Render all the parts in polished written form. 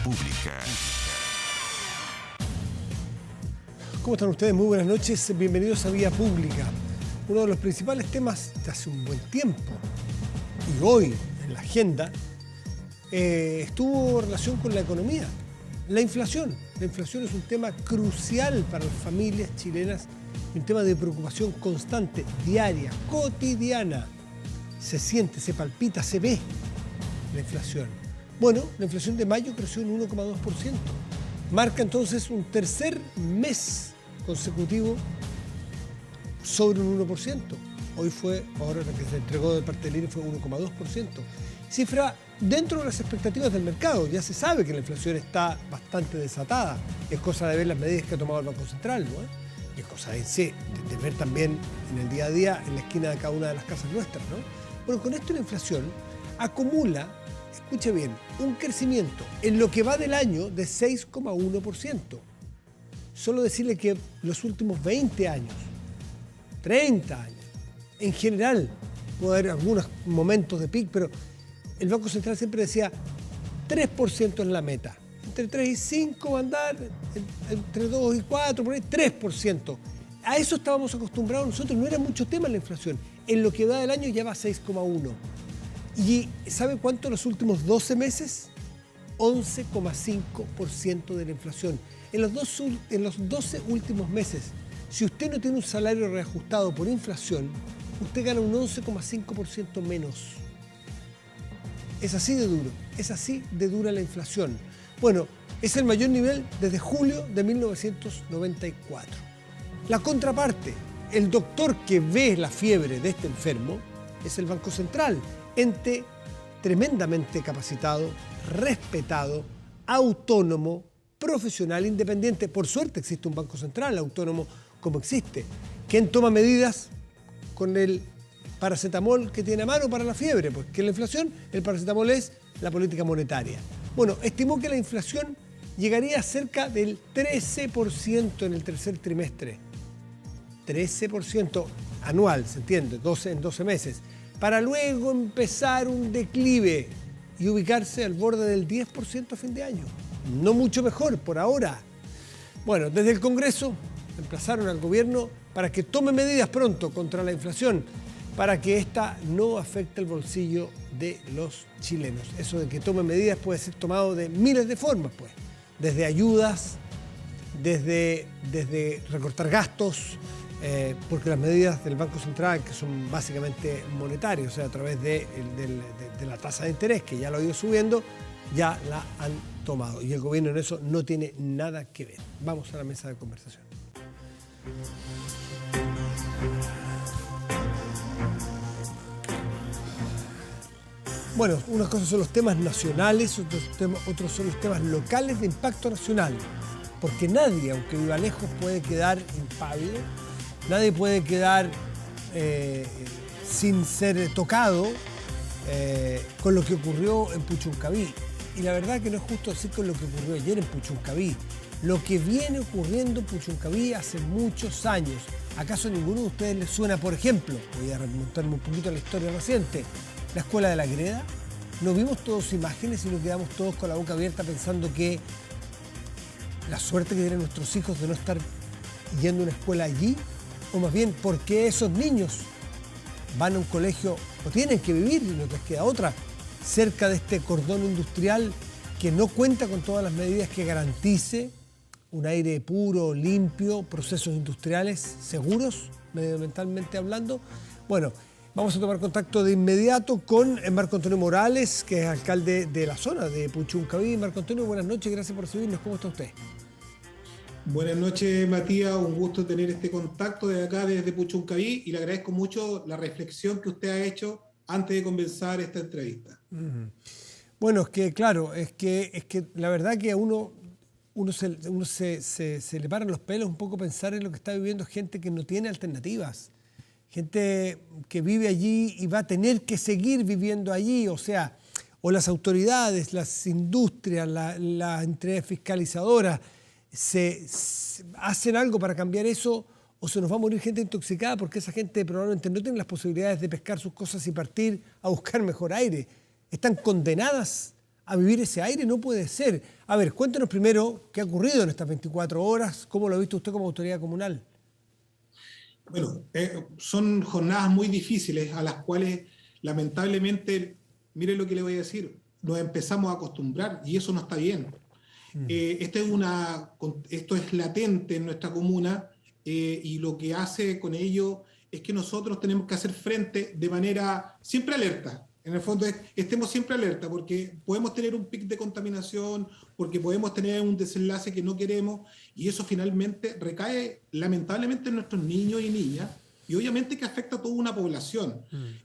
Pública. ¿Cómo están ustedes? Muy buenas noches. Bienvenidos a Vía Pública. Uno de los principales temas de hace un buen tiempo y hoy en la agenda estuvo en relación con la economía. La inflación. La inflación es un tema crucial para las familias chilenas, un tema de preocupación constante, diaria, cotidiana. Se siente, se palpita, se ve la inflación. Bueno, la inflación de mayo creció en 1,2%. Marca entonces un tercer mes consecutivo sobre un 1%. Hoy fue, ahora la que se entregó de parte del INE fue 1,2%. Cifra dentro de las expectativas del mercado. Ya se sabe que la inflación está bastante desatada. Es cosa de ver las medidas que ha tomado el Banco Central, ¿no? Y es cosa de ver también en el día a día, en la esquina de cada una de las casas nuestras, ¿no? Bueno, con esto la inflación acumula, escuche bien, un crecimiento en lo que va del año de 6,1%. Solo decirle que los últimos 20 años, 30 años, en general, puede haber algunos momentos de pic, pero el Banco Central siempre decía 3% es la meta. Entre 3 y 5 va a andar, entre 2 y 4, por ahí 3%. A eso estábamos acostumbrados nosotros, no era mucho tema la inflación. En lo que va del año ya va a 6,1%. ¿Y sabe cuánto en los últimos 12 meses? 11,5% de la inflación. En los 12 últimos meses, si usted no tiene un salario reajustado por inflación, usted gana un 11,5% menos. Es así de duro, es así de dura la inflación. Bueno, es el mayor nivel desde julio de 1994. La contraparte, el doctor que ve la fiebre de este enfermo, es el Banco Central, ente tremendamente capacitado, respetado, autónomo, profesional, independiente. Por suerte existe un Banco Central autónomo como existe. ¿Quién toma medidas con el paracetamol que tiene a mano para la fiebre? Pues que la inflación, el paracetamol es la política monetaria. Bueno, estimó que la inflación llegaría a cerca del 13% en el tercer trimestre. 13% anual, se entiende, en 12 meses. Para luego empezar un declive y ubicarse al borde del 10% a fin de año. No mucho mejor por ahora. Bueno, desde el Congreso emplazaron al gobierno para que tome medidas pronto contra la inflación, para que ésta no afecte el bolsillo de los chilenos. Eso de que tome medidas puede ser tomado de miles de formas, pues. Desde ayudas, desde recortar gastos, porque las medidas del Banco Central, que son básicamente monetarias, o sea, a través de la tasa de interés, que ya lo ha ido subiendo, ya la han tomado. Y el gobierno en eso no tiene nada que ver. Vamos a la mesa de conversación. Bueno, unas cosas son los temas nacionales, otros son los temas locales de impacto nacional. Porque nadie, aunque viva lejos, puede quedar impávido. Nadie puede quedar sin ser tocado con lo que ocurrió en Puchuncaví. Y la verdad que no es justo decir con lo que ocurrió ayer en Puchuncaví. Lo que viene ocurriendo en Puchuncaví hace muchos años. ¿Acaso a ninguno de ustedes les suena, por ejemplo, voy a remontarme un poquito a la historia reciente, la escuela de la Greda? No vimos todos imágenes y nos quedamos todos con la boca abierta pensando que la suerte que tienen nuestros hijos de no estar yendo a una escuela allí, o más bien, ¿por qué esos niños van a un colegio o tienen que vivir, y no les queda otra, cerca de este cordón industrial que no cuenta con todas las medidas que garantice un aire puro, limpio, procesos industriales seguros, medioambientalmente hablando? Bueno, vamos a tomar contacto de inmediato con Marco Antonio Morales, que es alcalde de la zona de Puchuncaví. Marco Antonio, buenas noches, gracias por recibirnos. ¿Cómo está usted? Buenas noches, Matías. Un gusto tener este contacto de acá desde Puchuncaví y le agradezco mucho la reflexión que usted ha hecho antes de comenzar esta entrevista. Bueno, es que claro, es que la verdad que a uno se le paran los pelos un poco pensar en lo que está viviendo gente que no tiene alternativas. Gente que vive allí y va a tener que seguir viviendo allí, o sea, o las autoridades, las industrias, las entidades fiscalizadoras se hacen algo para cambiar eso, o se nos va a morir gente intoxicada porque esa gente probablemente no tiene las posibilidades de pescar sus cosas y partir a buscar mejor aire. Están condenadas a vivir ese aire? No puede ser. A ver, cuéntenos primero qué ha ocurrido en estas 24 horas, cómo lo ha visto usted como autoridad comunal. Bueno, son jornadas muy difíciles a las cuales lamentablemente, mire lo que le voy a decir, nos empezamos a acostumbrar y eso no está bien. Esto es latente en nuestra comuna y lo que hace con ello es que nosotros tenemos que hacer frente de manera siempre alerta. En el fondo estemos siempre alerta porque podemos tener un pic de contaminación, porque podemos tener un desenlace que no queremos y eso finalmente recae lamentablemente en nuestros niños y niñas y obviamente que afecta a toda una población.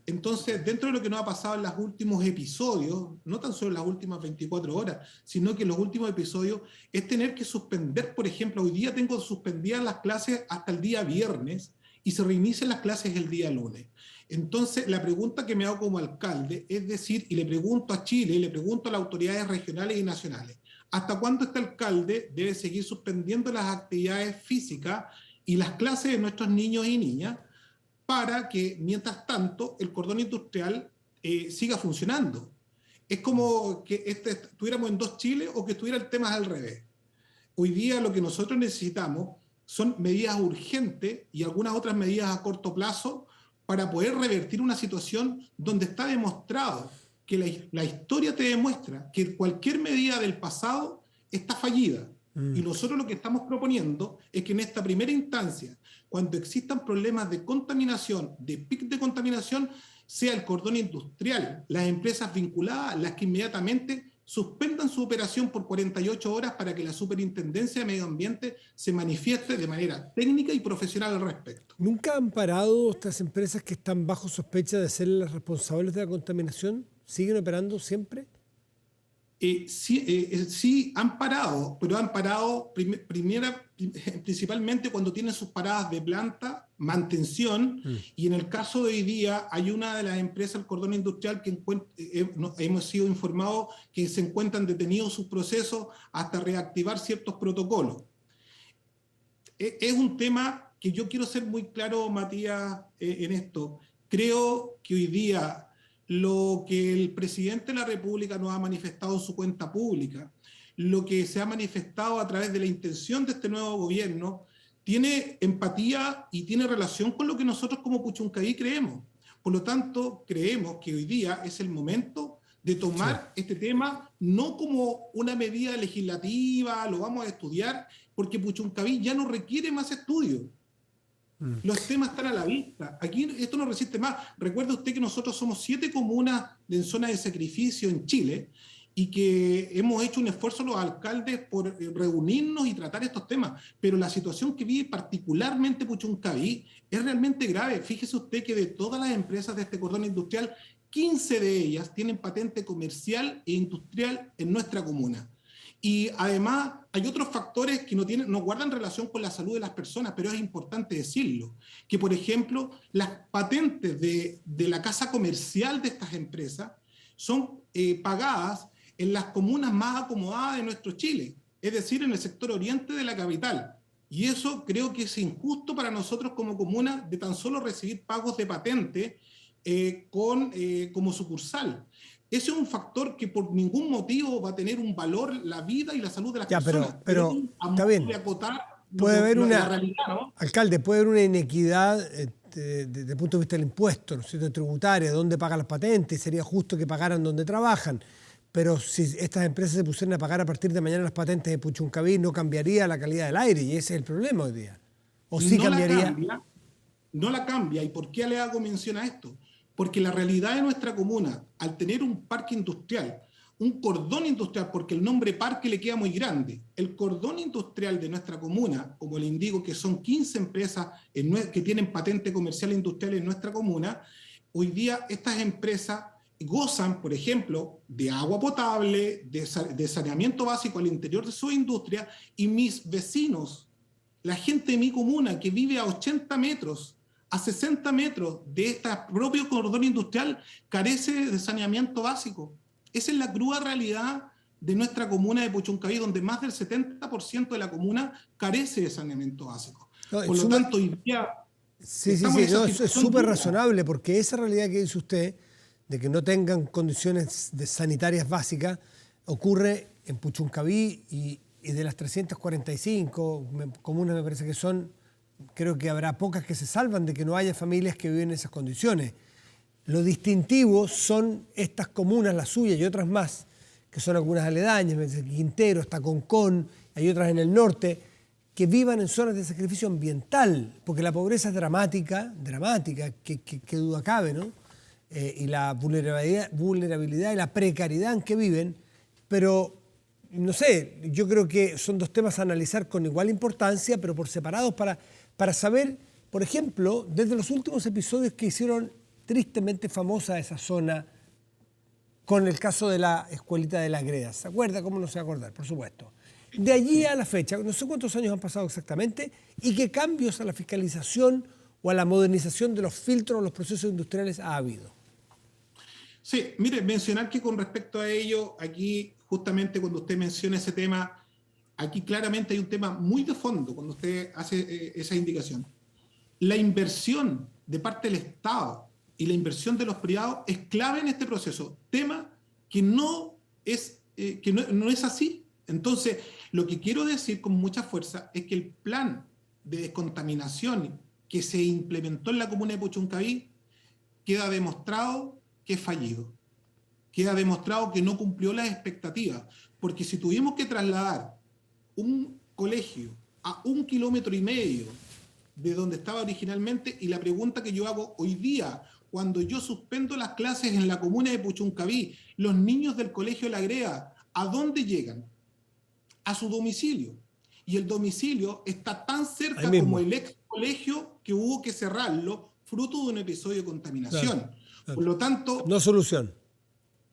Entonces, dentro de lo que nos ha pasado en los últimos episodios, no tan solo en las últimas 24 horas, sino que en los últimos episodios, es tener que suspender, por ejemplo, hoy día tengo suspendidas las clases hasta el día viernes y se reinician las clases el día lunes. Entonces, la pregunta que me hago como alcalde es decir, y le pregunto a Chile, y le pregunto a las autoridades regionales y nacionales, ¿hasta cuándo este alcalde debe seguir suspendiendo las actividades físicas y las clases de nuestros niños y niñas para que, mientras tanto, el cordón industrial siga funcionando? Es como que estuviéramos en dos Chiles o que estuviera el tema al revés. Hoy día lo que nosotros necesitamos son medidas urgentes y algunas otras medidas a corto plazo para poder revertir una situación donde está demostrado que la historia te demuestra que cualquier medida del pasado está fallida. Y nosotros lo que estamos proponiendo es que en esta primera instancia, cuando existan problemas de contaminación, de pic de contaminación, sea el cordón industrial, las empresas vinculadas, las que inmediatamente suspendan su operación por 48 horas para que la Superintendencia de Medio Ambiente se manifieste de manera técnica y profesional al respecto. ¿Nunca han parado estas empresas que están bajo sospecha de ser las responsables de la contaminación? ¿Siguen operando siempre? Sí, han parado, pero han parado principalmente cuando tienen sus paradas de planta, mantención, y en el caso de hoy día hay una de las empresas, el cordón industrial, que hemos sido informados que se encuentran detenidos sus procesos hasta reactivar ciertos protocolos. Es un tema que yo quiero ser muy claro, Matías, en esto. Creo que hoy día lo que el presidente de la República nos ha manifestado en su cuenta pública, lo que se ha manifestado a través de la intención de este nuevo gobierno, tiene empatía y tiene relación con lo que nosotros como Puchuncaví creemos. Por lo tanto, creemos que hoy día es el momento de tomar este tema no como una medida legislativa, lo vamos a estudiar, porque Puchuncaví ya no requiere más estudios. Los temas están a la vista. Aquí esto no resiste más. Recuerde usted que nosotros somos 7 comunas en zona de sacrificio en Chile y que hemos hecho un esfuerzo los alcaldes por reunirnos y tratar estos temas. Pero la situación que vive particularmente Puchuncaví es realmente grave. Fíjese usted que de todas las empresas de este cordón industrial, 15 de ellas tienen patente comercial e industrial en nuestra comuna. Y además hay otros factores que no guardan relación con la salud de las personas, pero es importante decirlo, que por ejemplo las patentes de la casa comercial de estas empresas son pagadas en las comunas más acomodadas de nuestro Chile, es decir, en el sector oriente de la capital. Y eso creo que es injusto para nosotros como comuna de tan solo recibir pagos de patente como sucursal. Ese es un factor que por ningún motivo va a tener un valor la vida y la salud de las personas. Pero está bien. Puede haber una realidad, ¿no? Alcalde, puede haber una inequidad desde el punto de vista del impuesto, ¿no es cierto?, tributario, dónde pagan las patentes, sería justo que pagaran donde trabajan. Pero si estas empresas se pusieran a pagar a partir de mañana las patentes de Puchuncaví, no cambiaría la calidad del aire, y ese es el problema hoy día. ¿O sí cambiaría? No la cambia. ¿Y por qué le hago mención a esto? Porque la realidad de nuestra comuna, al tener un parque industrial, un cordón industrial, porque el nombre parque le queda muy grande, el cordón industrial de nuestra comuna, como le indico que son 15 empresas que tienen patente comercial e industrial en nuestra comuna, hoy día estas empresas gozan, por ejemplo, de agua potable, de saneamiento básico al interior de su industria, y mis vecinos, la gente de mi comuna que vive a 80 metros, a 60 metros de este propio cordón industrial, carece de saneamiento básico. Esa es la cruda realidad de nuestra comuna de Puchuncaví, donde más del 70% de la comuna carece de saneamiento básico. Por lo tanto, hoy día... Sí, es súper razonable, porque esa realidad que dice usted, de que no tengan condiciones sanitarias básicas, ocurre en Puchuncaví y de las 345 comunas me parece que son, creo que habrá pocas que se salvan de que no haya familias que viven en esas condiciones. Lo distintivo son estas comunas, las suyas y otras más, que son algunas aledañas, Quintero, está Concón, hay otras en el norte, que vivan en zonas de sacrificio ambiental, porque la pobreza es dramática, que duda cabe, ¿no? Y la vulnerabilidad y la precariedad en que viven, pero no sé, yo creo que son dos temas a analizar con igual importancia, pero por separados para saber, por ejemplo, desde los últimos episodios que hicieron tristemente famosa esa zona, con el caso de la escuelita de la Greda. ¿Se acuerda? ¿Cómo no se va a acordar? Por supuesto. De allí a la fecha, no sé cuántos años han pasado exactamente, y qué cambios a la fiscalización o a la modernización de los filtros o los procesos industriales ha habido. Sí, mire, mencionar que con respecto a ello, aquí justamente cuando usted menciona ese tema, aquí claramente hay un tema muy de fondo cuando usted hace esa indicación. La inversión de parte del Estado y la inversión de los privados es clave en este proceso, tema que no es así. Entonces, lo que quiero decir con mucha fuerza es que el plan de descontaminación que se implementó en la comuna de Puchuncaví queda demostrado que es fallido. Queda demostrado que no cumplió las expectativas. Porque si tuvimos que trasladar un colegio a 1,5 kilómetros de donde estaba originalmente, y la pregunta que yo hago hoy día, cuando yo suspendo las clases en la comuna de Puchuncaví, los niños del colegio La Greda, ¿a dónde llegan? A su domicilio. Y el domicilio está tan cerca como el ex colegio que hubo que cerrarlo, fruto de un episodio de contaminación. Claro. Por lo tanto... No solución.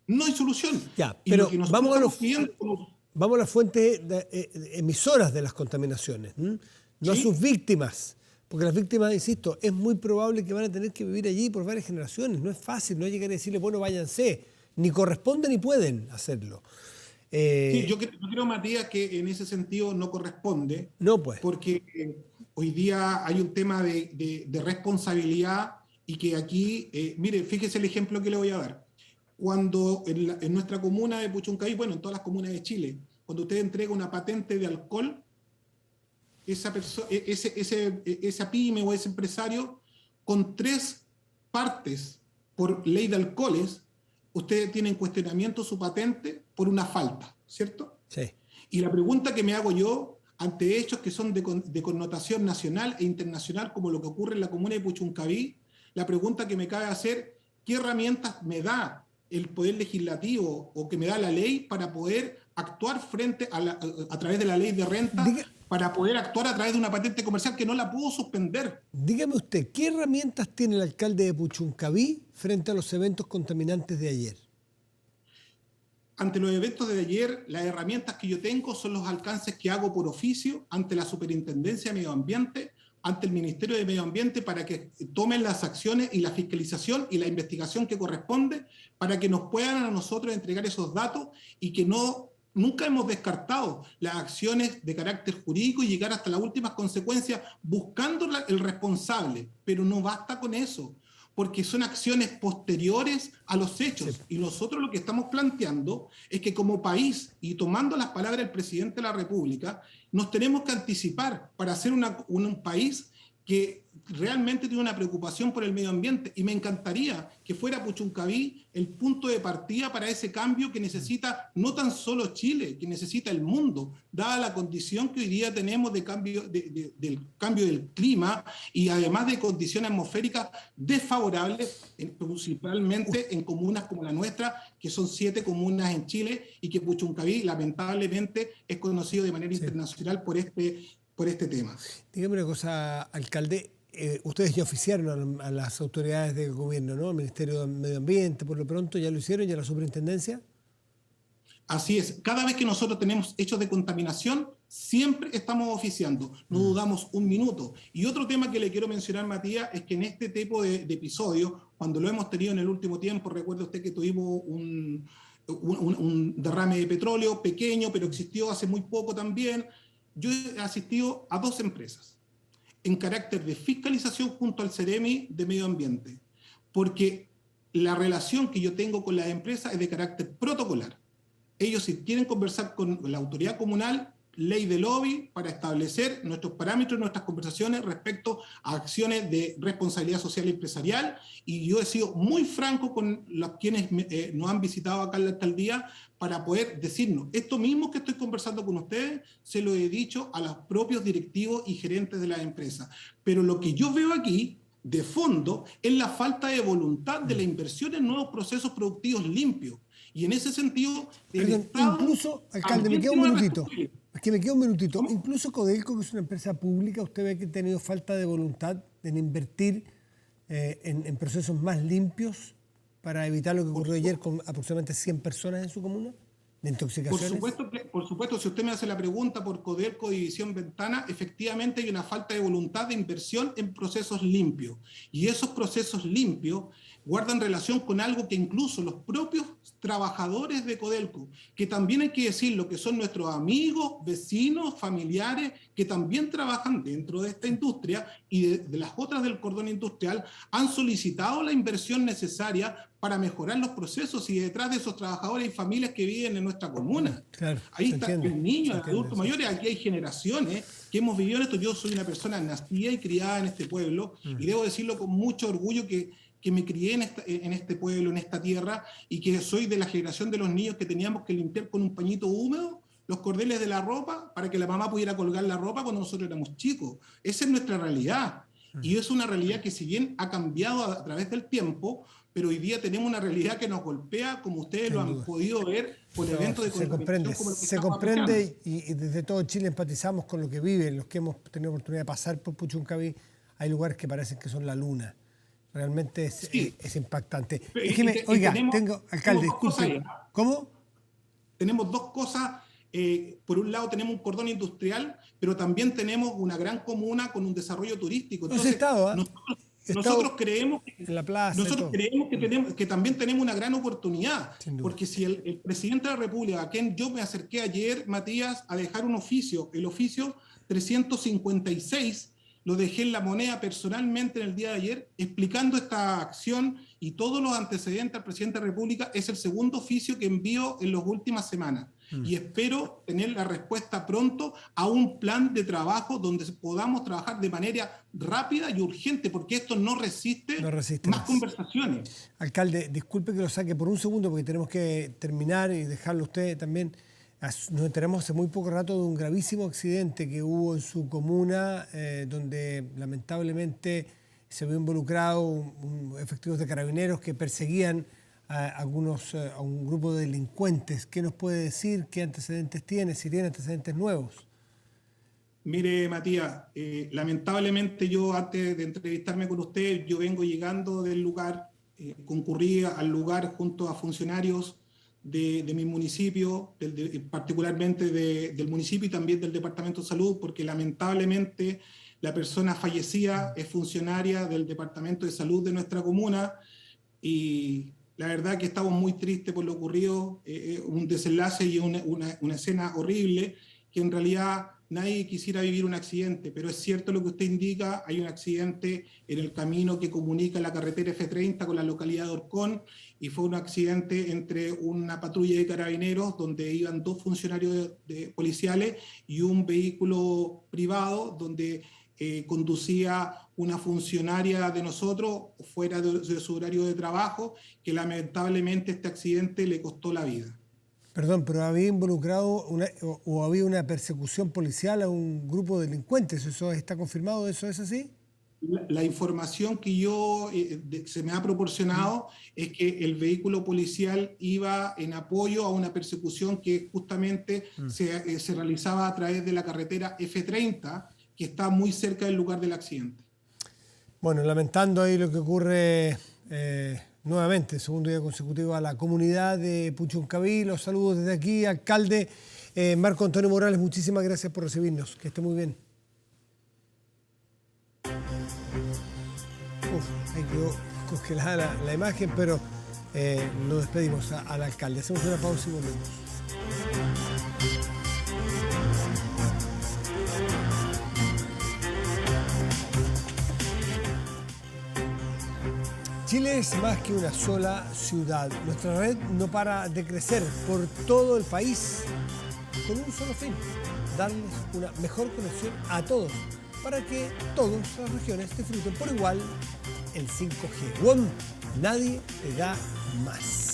No hay solución. Ya, pero vamos a las fuentes emisoras de las contaminaciones, no ¿sí? A sus víctimas. Porque las víctimas, insisto, es muy probable que van a tener que vivir allí por varias generaciones. No es fácil, no llegar a decirles, bueno, váyanse. Ni corresponde ni pueden hacerlo. Sí, yo creo, Matías, que en ese sentido no corresponde. No, pues. Porque hoy día hay un tema de responsabilidad y que aquí, mire, fíjese el ejemplo que le voy a dar. Cuando en nuestra comuna de Puchuncaví, bueno, en todas las comunas de Chile, cuando usted entrega una patente de alcohol, esa pyme o ese empresario, con 3 partes por ley de alcoholes, usted tiene en cuestionamiento su patente por una falta, ¿cierto? Sí. Y la pregunta que me hago yo, ante hechos que son de connotación nacional e internacional, como lo que ocurre en la comuna de Puchuncaví, la pregunta que me cabe hacer, ¿qué herramientas me da el Poder Legislativo o que me da la ley para poder actuar a través de la ley de renta, para poder actuar a través de una patente comercial que no la puedo suspender? Dígame usted, ¿qué herramientas tiene el alcalde de Puchuncaví frente a los eventos contaminantes de ayer? Ante los eventos de ayer, las herramientas que yo tengo son los alcances que hago por oficio ante la Superintendencia de Medio Ambiente, ante el Ministerio de Medio Ambiente, para que tomen las acciones y la fiscalización y la investigación que corresponde, para que nos puedan a nosotros entregar esos datos y que nunca hemos descartado las acciones de carácter jurídico y llegar hasta las últimas consecuencias buscando el responsable. Pero no basta con eso, porque son acciones posteriores a los hechos. Sí. Y nosotros lo que estamos planteando es que como país, y tomando las palabras del presidente de la República, nos tenemos que anticipar para ser un país que realmente tiene una preocupación por el medio ambiente. Y me encantaría que fuera Puchuncaví el punto de partida para ese cambio que necesita no tan solo Chile, que necesita el mundo, dada la condición que hoy día tenemos del cambio del clima y además de condiciones atmosféricas desfavorables, principalmente en comunas como la nuestra, que son 7 comunas en Chile, y que Puchuncaví lamentablemente es conocido de manera internacional por este tema. Dígame una cosa, alcalde. Ustedes ya oficiaron a las autoridades del gobierno, ¿no? Al Ministerio de Medio Ambiente, por lo pronto, ¿ya lo hicieron? ¿Ya la superintendencia? Así es. Cada vez que nosotros tenemos hechos de contaminación, siempre estamos oficiando. No dudamos un minuto. Y otro tema que le quiero mencionar, Matías, es que en este tipo de episodios, cuando lo hemos tenido en el último tiempo, recuerde usted que tuvimos un derrame de petróleo pequeño, pero existió hace muy poco también. Yo he asistido a 2 empresas en carácter de fiscalización junto al Ceremi de Medio Ambiente, porque la relación que yo tengo con las empresas es de carácter protocolar. ellos si quieren conversar con la autoridad comunal, ley de lobby, para establecer nuestros parámetros, nuestras conversaciones respecto a acciones de responsabilidad social y empresarial. Y yo he sido muy franco con los quienes nos han visitado acá en la alcaldía para poder decirnos, esto mismo que estoy conversando con ustedes, se lo he dicho a los propios directivos y gerentes de las empresas. Pero lo que yo veo aquí, de fondo, es la falta de voluntad de la inversión en nuevos procesos productivos limpios. Y en ese sentido, incluso, alcalde, me queda un minutito. Es que me queda un minutito. ¿Cómo? Incluso Codelco, que es una empresa pública, ¿usted ve que ha tenido falta de voluntad en invertir en procesos más limpios para evitar lo que ocurrió ayer con aproximadamente 100 personas en su comuna? ¿De intoxicaciones? Por supuesto, si usted me hace la pregunta por Codelco División Ventana, efectivamente hay una falta de voluntad de inversión en procesos limpios. Y esos procesos limpios guardan relación con algo que incluso los propios trabajadores de Codelco, que también hay que decirlo, que son nuestros amigos, vecinos, familiares, que también trabajan dentro de esta industria y de las otras del cordón industrial, han solicitado la inversión necesaria para mejorar los procesos, y detrás de esos trabajadores hay familias que viven en nuestra comuna. Claro, ahí están los niños, adultos mayores, aquí hay generaciones que hemos vivido en esto. Yo soy una persona nacida y criada en este pueblo, y debo decirlo con mucho orgullo que me crié en este pueblo, en esta tierra, y que soy de la generación de los niños que teníamos que limpiar con un pañito húmedo los cordeles de la ropa para que la mamá pudiera colgar la ropa cuando nosotros éramos chicos. Esa es nuestra realidad. Y es una realidad que, si bien ha cambiado a través del tiempo, pero hoy día tenemos una realidad que nos golpea, como ustedes lo han podido ver por eventos de contaminación como el que se comprende, y desde todo Chile empatizamos con lo que viven los que hemos tenido oportunidad de pasar por Puchuncaví. Hay lugares que parecen que son la luna. Realmente es impactante. Déjeme, alcalde, disculpe. ¿Cómo? Tenemos dos cosas. Por un lado tenemos un cordón industrial, pero también tenemos una gran comuna con un desarrollo turístico. Entonces, nosotros creemos que también tenemos una gran oportunidad, porque si el presidente de la República, a quien yo me acerqué ayer, Matías, a dejar un oficio, el oficio 356, lo dejé en La Moneda personalmente en el día de ayer, explicando esta acción y todos los antecedentes al presidente de la República. Es el segundo oficio que envío en las últimas semanas. Y espero tener la respuesta pronto a un plan de trabajo donde podamos trabajar de manera rápida y urgente, porque esto no resiste más conversaciones. Alcalde, disculpe que lo saque por un segundo, porque tenemos que terminar y dejarlo a usted también. Nos enteramos hace muy poco rato de un gravísimo accidente que hubo en su comuna, donde lamentablemente se vio involucrado efectivos de carabineros que perseguían a un grupo de delincuentes. ¿Qué nos puede decir? ¿Qué antecedentes tiene? Si tiene antecedentes nuevos. Mire, Matías, lamentablemente yo, antes de entrevistarme con usted, yo vengo llegando del lugar, concurrí al lugar junto a funcionarios de mi municipio, particularmente del municipio y también del Departamento de Salud, porque lamentablemente la persona fallecida es funcionaria del Departamento de Salud de nuestra comuna, y la verdad que estamos muy tristes por lo ocurrido, un desenlace y una escena horrible, que en realidad nadie quisiera vivir un accidente, pero es cierto lo que usted indica. Hay un accidente en el camino que comunica la carretera F30 con la localidad de Orcón, y fue un accidente entre una patrulla de carabineros donde iban dos funcionarios policiales y un vehículo privado donde conducía una funcionaria de nosotros fuera de su horario de trabajo, que lamentablemente este accidente le costó la vida. Perdón, pero ¿había involucrado o había una persecución policial a un grupo de delincuentes? ¿Eso está confirmado? ¿Eso es así? La información que se me ha proporcionado es que el vehículo policial iba en apoyo a una persecución que justamente se realizaba a través de la carretera F30, que está muy cerca del lugar del accidente. Bueno, lamentando ahí lo que ocurre nuevamente, segundo día consecutivo, a la comunidad de Puchuncaví. Los saludos desde aquí, alcalde Marco Antonio Morales, muchísimas gracias por recibirnos. Que esté muy bien. Ahí quedó congelada la imagen, pero lo despedimos al alcalde. Hacemos una pausa y volvemos. Chile Chile es más que una sola ciudad. Nuestra red no para de crecer por todo el país con un solo fin: darles una mejor conexión a todos para que todas las regiones disfruten por igual el 5G. WOM, nadie te da más.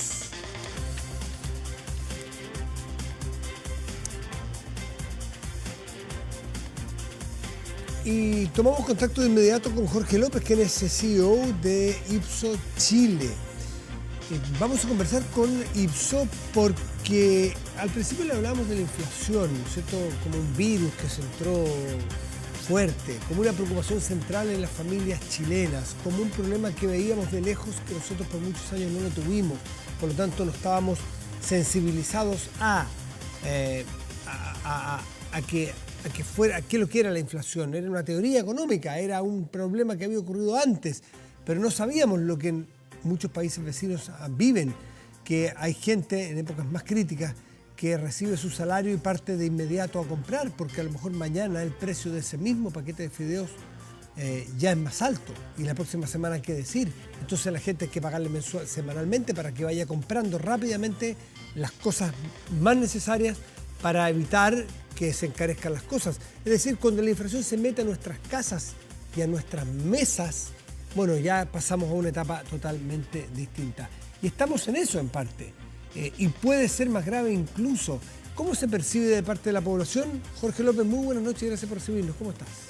Y tomamos contacto de inmediato con Jorge López, quien es CEO de Ipsos Chile. Vamos a conversar con Ipsos porque al principio le hablamos de la inflación, ¿no es cierto?, como un virus que se entró fuerte, como una preocupación central en las familias chilenas, como un problema que veíamos de lejos que nosotros por muchos años no lo tuvimos. Por lo tanto, no estábamos sensibilizados a qué lo que era la inflación. Era una teoría económica, era un problema que había ocurrido antes, pero no sabíamos lo que en muchos países vecinos viven, que hay gente en épocas más críticas que recibe su salario y parte de inmediato a comprar, porque a lo mejor mañana el precio de ese mismo paquete de fideos ya es más alto y la próxima semana qué decir. Entonces la gente hay que pagarle semanalmente para que vaya comprando rápidamente las cosas más necesarias para evitar que se encarezcan las cosas. Es decir, cuando la inflación se mete a nuestras casas y a nuestras mesas, bueno, ya pasamos a una etapa totalmente distinta. Y estamos en eso en parte. Y puede ser más grave incluso. ¿Cómo se percibe de parte de la población? Jorge López, muy buenas noches y gracias por recibirnos. ¿Cómo estás?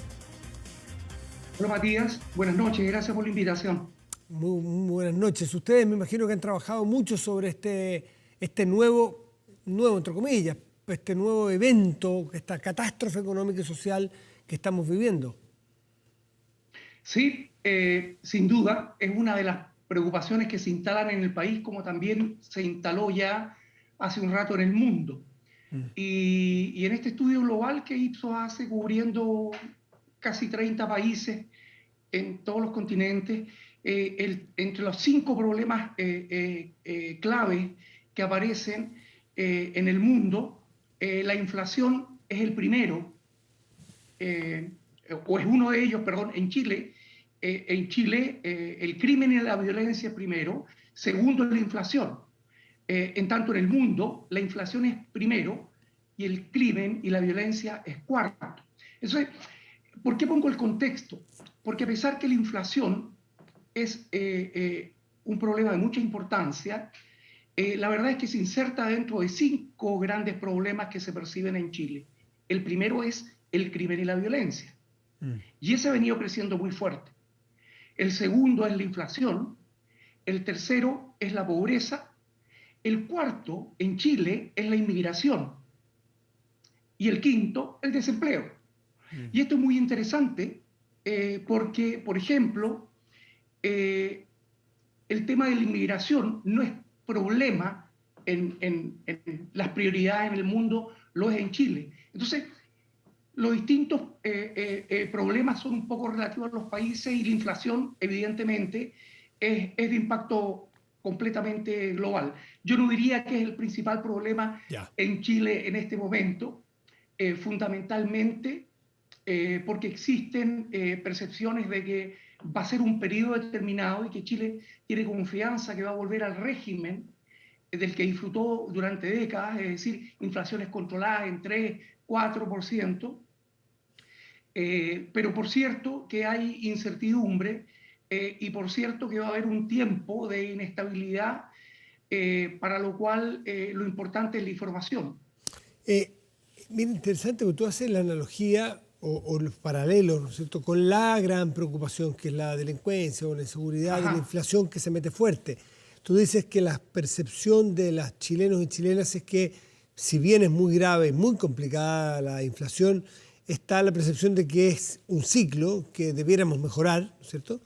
Hola Matías, buenas noches, gracias por la invitación. Muy buenas noches. Ustedes me imagino que han trabajado mucho sobre este nuevo, entre comillas, este nuevo evento, esta catástrofe económica y social que estamos viviendo. Sí, sin duda, es una de las preocupaciones que se instalan en el país, como también se instaló ya hace un rato en el mundo. Y en este estudio global que Ipsos hace, cubriendo casi 30 países en todos los continentes, entre los 5 problemas clave que aparecen en el mundo, la inflación es el primero, o es uno de ellos, perdón, en Chile. El crimen y la violencia es primero, segundo es la inflación. En tanto en el mundo, la inflación es primero y el crimen y la violencia es cuarto. Entonces, ¿por qué pongo el contexto? Porque a pesar que la inflación es un problema de mucha importancia, la verdad es que se inserta dentro de 5 grandes problemas que se perciben en Chile. El primero es el crimen y la violencia. Y ese ha venido creciendo muy fuerte. El segundo es la inflación. El tercero es la pobreza. El cuarto, en Chile, es la inmigración. Y el quinto, el desempleo. Y esto es muy interesante porque, por ejemplo, el tema de la inmigración no es problema en las prioridades en el mundo, lo es en Chile. Entonces, los distintos problemas son un poco relativos a los países y la inflación, evidentemente, es de impacto completamente global. Yo no diría que es el principal problema en Chile en este momento, fundamentalmente porque existen percepciones de que va a ser un periodo determinado y que Chile tiene confianza que va a volver al régimen del que disfrutó durante décadas, es decir, inflaciones controladas en 3-4%, pero por cierto que hay incertidumbre y por cierto que va a haber un tiempo de inestabilidad, para lo cual lo importante es la información. Mira, interesante porque tú haces la analogía o los paralelos, ¿no es cierto?, con la gran preocupación que es la delincuencia o la inseguridad y la inflación que se mete fuerte. Tú dices que la percepción de los chilenos y chilenas es que, si bien es muy grave, muy complicada la inflación, está la percepción de que es un ciclo que debiéramos mejorar, ¿no es cierto?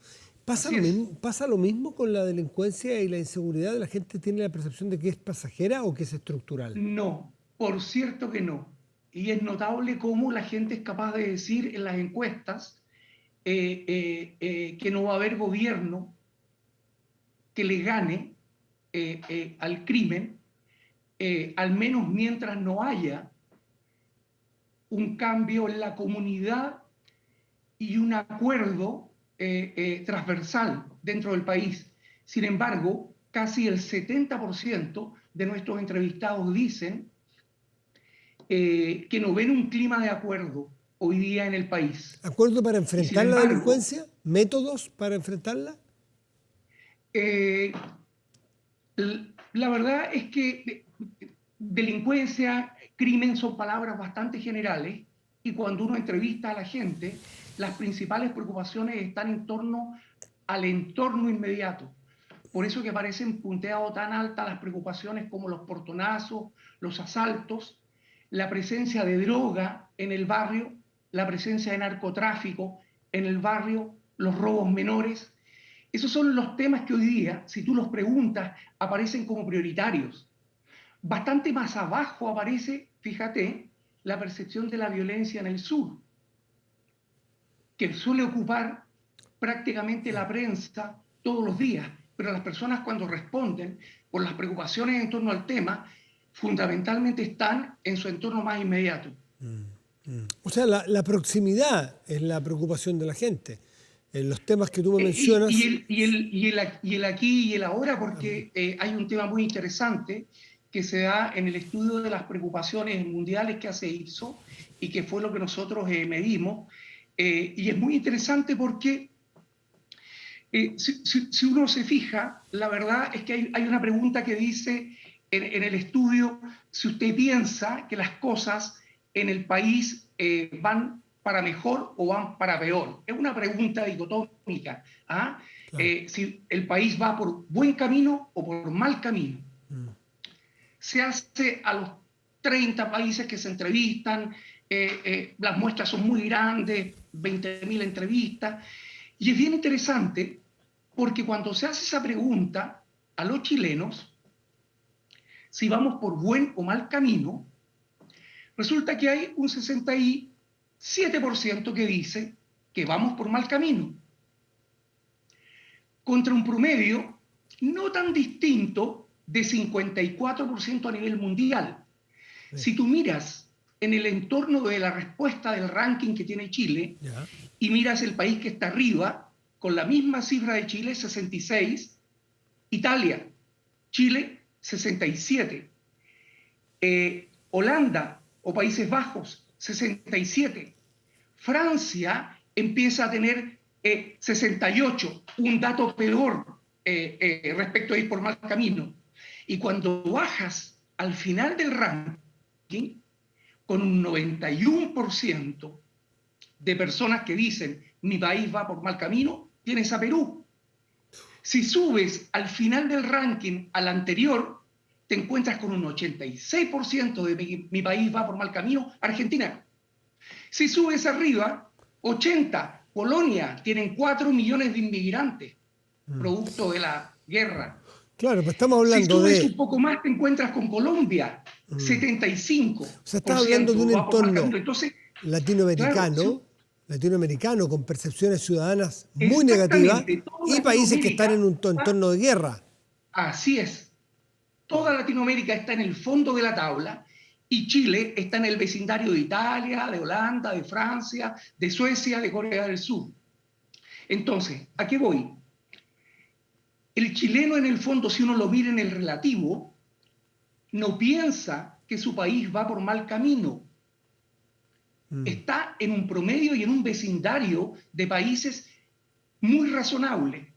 ¿Pasa lo mismo con la delincuencia y la inseguridad? ¿La gente tiene la percepción de que es pasajera o que es estructural? No, por cierto que no. Y es notable cómo la gente es capaz de decir en las encuestas que no va a haber gobierno que le gane al crimen, al menos mientras no haya un cambio en la comunidad y un acuerdo transversal dentro del país. Sin embargo, casi el 70% de nuestros entrevistados dicen que no ven un clima de acuerdo hoy día en el país. ¿Acuerdo para enfrentar sin la embargo, delincuencia? ¿Métodos para enfrentarla? La verdad es que delincuencia, crimen son palabras bastante generales y cuando uno entrevista a la gente, las principales preocupaciones están en torno al entorno inmediato. Por eso que parecen punteado tan altas las preocupaciones como los portonazos, los asaltos, la presencia de droga en el barrio, la presencia de narcotráfico en el barrio, los robos menores. Esos son los temas que hoy día, si tú los preguntas, aparecen como prioritarios. Bastante más abajo aparece, fíjate, la percepción de la violencia en el sur, que suele ocupar prácticamente la prensa todos los días, pero las personas cuando responden por las preocupaciones en torno al tema, fundamentalmente están en su entorno más inmediato. O sea, la proximidad es la preocupación de la gente. En los temas que tú me mencionas... Y el aquí y el ahora, porque hay un tema muy interesante que se da en el estudio de las preocupaciones mundiales que se hizo y que fue lo que nosotros medimos. Y es muy interesante porque si uno se fija, la verdad es que hay una pregunta que dice en el estudio, si usted piensa que las cosas en el país van para mejor o van para peor. Es una pregunta dicotómica. ¿Ah? Claro. Si el país va por buen camino o por mal camino. Se hace a los 30 países que se entrevistan, las muestras son muy grandes, 20.000 entrevistas, y es bien interesante porque cuando se hace esa pregunta a los chilenos, si vamos por buen o mal camino, resulta que hay un 67% que dice que vamos por mal camino, contra un promedio no tan distinto de 54% a nivel mundial. Sí. Si tú miras en el entorno de la respuesta del ranking que tiene Chile, y miras el país que está arriba, con la misma cifra de Chile, 66, Italia, Chile, 67, Holanda o Países Bajos, 67, Francia empieza a tener 68, un dato peor respecto a ir por mal camino. Y cuando bajas al final del ranking, con un 91% de personas que dicen mi país va por mal camino, tienes a Perú. Si subes al final del ranking al anterior, te encuentras con un 86% de mi país va por mal camino, Argentina. Si subes arriba, 80, Polonia, tienen 4 millones de inmigrantes, producto de la guerra. Claro, pero estamos hablando si subes un poco más, te encuentras con Colombia, 75%. O sea, estás hablando de un entorno Entonces, latinoamericano, claro, latinoamericano con percepciones ciudadanas muy negativas y países que están en un entorno de guerra. Así es. Toda Latinoamérica está en el fondo de la tabla y Chile está en el vecindario de Italia, de Holanda, de Francia, de Suecia, de Corea del Sur. Entonces, ¿a qué voy? El chileno, en el fondo, si uno lo mira en el relativo, no piensa que su país va por mal camino. Está en un promedio y en un vecindario de países muy razonable.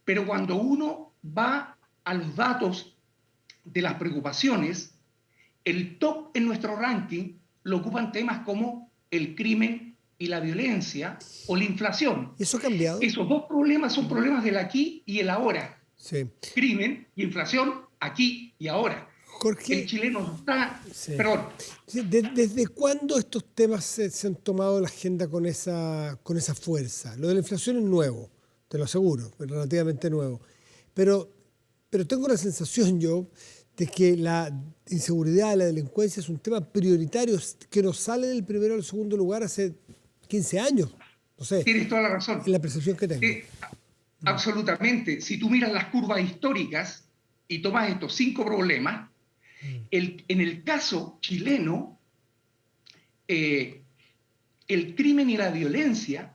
Pero cuando uno va a los datos de las preocupaciones, el top en nuestro ranking lo ocupan temas como el crimen y la violencia o la inflación. ¿Eso ha cambiado? Esos dos problemas son problemas del aquí y el ahora. Sí. Crimen y inflación aquí y ahora. Jorge, el chileno está... Sí. Perdón. ¿Desde cuándo estos temas se han tomado la agenda con esa fuerza? Lo de la inflación es nuevo, te lo aseguro, es relativamente nuevo. Pero tengo la sensación yo de que la inseguridad, la delincuencia es un tema prioritario que nos sale del primero al segundo lugar hace 15 años. No sé. Tienes toda la razón. Es la percepción que tengo. Absolutamente. Si tú miras las curvas históricas y tomas estos 5 problemas, en el caso chileno, el crimen y la violencia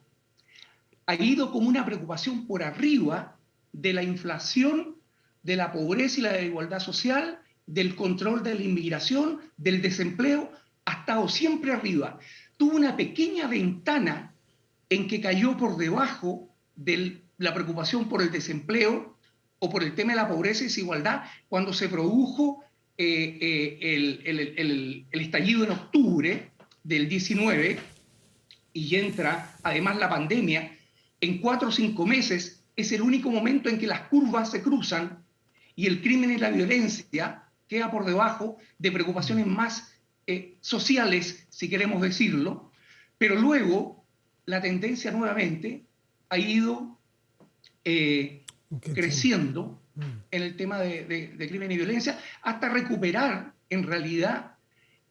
ha ido como una preocupación por arriba de la inflación, de la pobreza y la desigualdad social, del control de la inmigración, del desempleo, ha estado siempre arriba. Tuvo una pequeña ventana en que cayó por debajo de la preocupación por el desempleo o por el tema de la pobreza y desigualdad cuando se produjo el estallido en octubre del 19 y entra además la pandemia. En 4 o 5 meses es el único momento en que las curvas se cruzan y el crimen y la violencia queda por debajo de preocupaciones más sociales, si queremos decirlo, pero luego la tendencia nuevamente ha ido creciendo en el tema de crimen y violencia hasta recuperar en realidad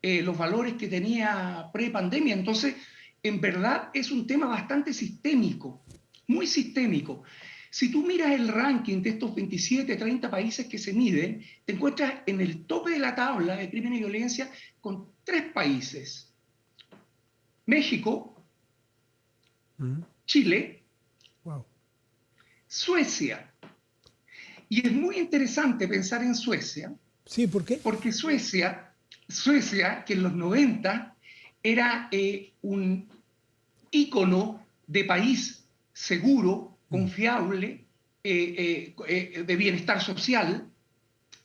los valores que tenía pre-pandemia. Entonces, en verdad es un tema bastante sistémico, muy sistémico. Si tú miras el ranking de estos 27, 30 países que se miden, te encuentras en el tope de la tabla de crimen y violencia con 3 países. México, Chile, Suecia. Y es muy interesante pensar en Suecia. Sí, ¿por qué? Porque Suecia, que en los 90 era un ícono de país seguro, confiable, de bienestar social,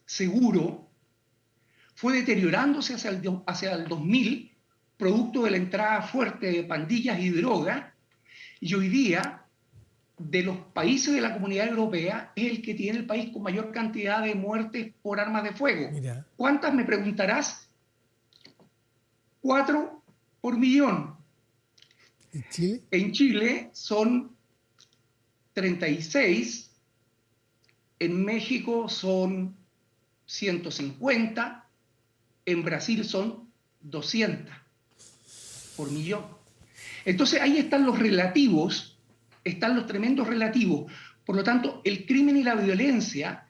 seguro, fue deteriorándose hacia el 2000, producto de la entrada fuerte de pandillas y drogas, y hoy día, de los países de la Comunidad Europea, es el que tiene el país con mayor cantidad de muertes por armas de fuego. Mira. ¿Cuántas, me preguntarás? 4 por millón. ¿En Chile? En Chile son 36, en México son 150, en Brasil son 200 por millón. Entonces ahí están los relativos, están los tremendos relativos. Por lo tanto, el crimen y la violencia,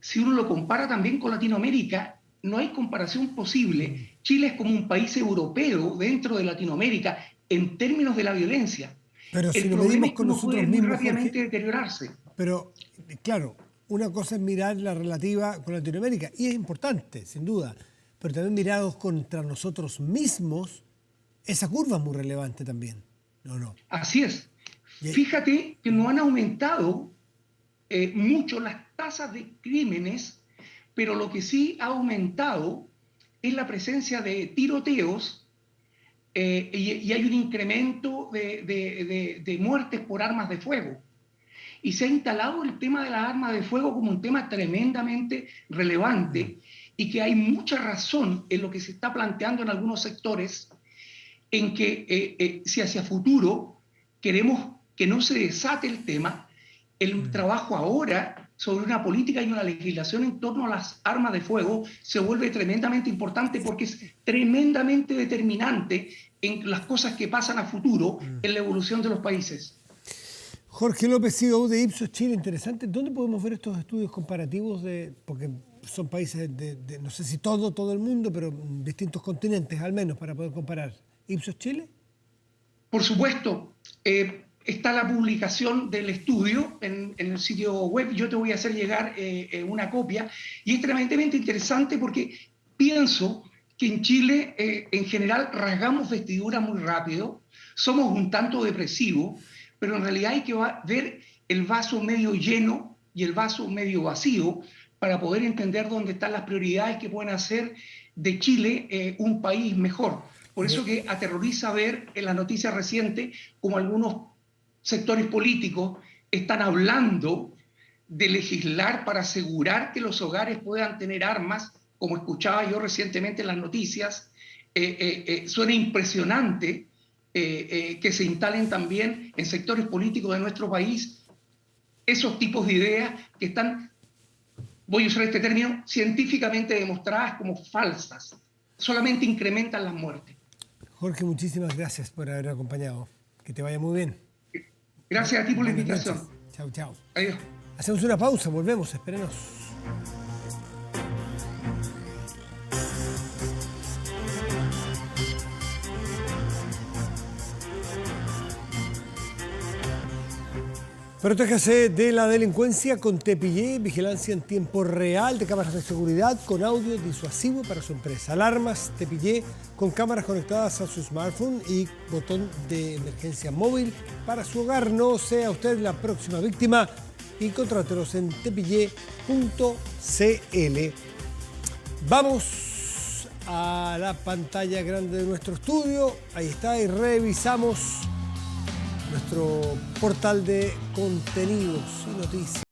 si uno lo compara también con Latinoamérica, no hay comparación posible. Chile es como un país europeo dentro de Latinoamérica en términos de la violencia. Pero si lo medimos con nosotros mismos, rápidamente Jorge, deteriorarse. pero claro, una cosa es mirar la relativa con Latinoamérica, y es importante, sin duda, pero también mirados contra nosotros mismos, esa curva es muy relevante también, ¿no? Así es. Fíjate que no han aumentado mucho las tasas de crímenes, pero lo que sí ha aumentado es la presencia de tiroteos y hay un incremento de muertes por armas de fuego. Y se ha instalado el tema de las armas de fuego como un tema tremendamente relevante y que hay mucha razón en lo que se está planteando en algunos sectores en que si hacia futuro queremos que no se desate el tema, el trabajo ahora sobre una política y una legislación en torno a las armas de fuego se vuelve tremendamente importante porque es tremendamente determinante en las cosas que pasan a futuro en la evolución de los países. Jorge López, CEO de Ipsos Chile, interesante. ¿Dónde podemos ver estos estudios comparativos porque son países de no sé si todo el mundo, pero distintos continentes al menos para poder comparar? ¿Ipsos Chile? Por supuesto. Está la publicación del estudio en el sitio web. Yo te voy a hacer llegar una copia. Y es tremendamente interesante porque pienso que en Chile, en general, rasgamos vestidura muy rápido. Somos un tanto depresivos, pero en realidad hay que ver el vaso medio lleno y el vaso medio vacío para poder entender dónde están las prioridades que pueden hacer de Chile un país mejor. Por eso que aterroriza ver en las noticias recientes como algunos sectores políticos están hablando de legislar para asegurar que los hogares puedan tener armas, como escuchaba yo recientemente en las noticias. Suena impresionante que se instalen también en sectores políticos de nuestro país esos tipos de ideas que están, voy a usar este término, científicamente demostradas como falsas. Solamente incrementan las muertes. Jorge, muchísimas gracias por haber acompañado. Que te vaya muy bien. Gracias a ti por la invitación. Chao, chao. Adiós. Hacemos una pausa, volvemos, espérenos. Protéjase de la delincuencia con Tepillé, vigilancia en tiempo real de cámaras de seguridad con audio disuasivo para su empresa. Alarmas Tepillé con cámaras conectadas a su smartphone y botón de emergencia móvil para su hogar. No sea usted la próxima víctima y contrátelos en tepillé.cl. Vamos a la pantalla grande de nuestro estudio. Ahí está, y revisamos nuestro portal de contenidos y noticias.